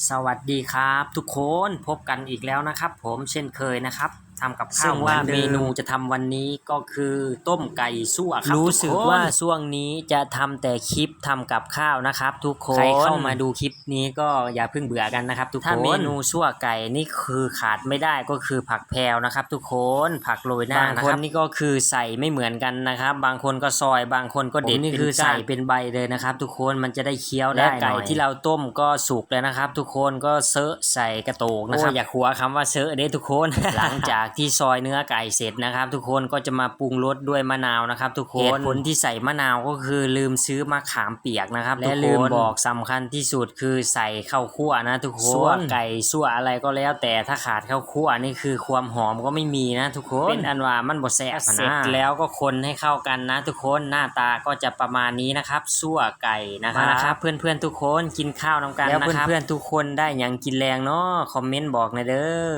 สวัสดีครับทุกคนพบกันอีกแล้วนะครับผมเช่นเคยนะครับทำกับข้าวว่าเมนูจะทำวันนี้ก็คือต้มไก่ซั่วครับรู้สึกว่าช่วงนี้จะทำแต่คลิปทำกับข้าวนะครับทุกคนใครเข้ามาดูคลิปนี้ก็อย่าเพิ่งเบื่อกันนะครับทุกคนถ้าเมนูซั่วไก่นี่คือขาดไม่ได้ก็คือผักแพรวนะครับทุกคนผักโรยหน้าบางคนนี่ก็คือใส่ไม่เหมือนกันนะครับบางคนก็ซอยบางคนก็เด็ดนี่คือใส่เป็นใบเลยนะครับทุกคนมันจะได้เคี้ยวได้ไก่ที่เราต้มก็สุกแล้วนะครับทุกคนก็เซอะใส่กระโตกนะครับอย่าหัวคำว่าเซอะเด้ทุกคน หลังจากที่ซอยเนื้อไก่เสร็จนะครับทุกคนก็จะมาปรุงรสด้วยมะนาวนะครับทุกคนเหตุผลที่ใส่มะนาวก็คือลืมซื้อมะขามเปียกนะครับและลืมบอกสำคัญที่สุดคือใส่ข้าวคั่วนะทุกคนซั่วไก่ซั่วอะไรก็แล้วแต่ถ้าขาดข้าวคั่วนี่คือความหอมก็ไม่มีนะทุกคนเป็นอันว่ามันบ่แซ่บเสร็จแล้วก็คนให้เข้ากันนะทุกคนหน้าตาก็จะประมาณนี้นะครับซั่วไก่นะครับเพื่อนๆทุกคนกินข้าวนำกันนะครับแล้วเพื่อนๆทุกคนได้อย่างกินแรงเนาะคอมเมนต์บอกหน่อยเด้อ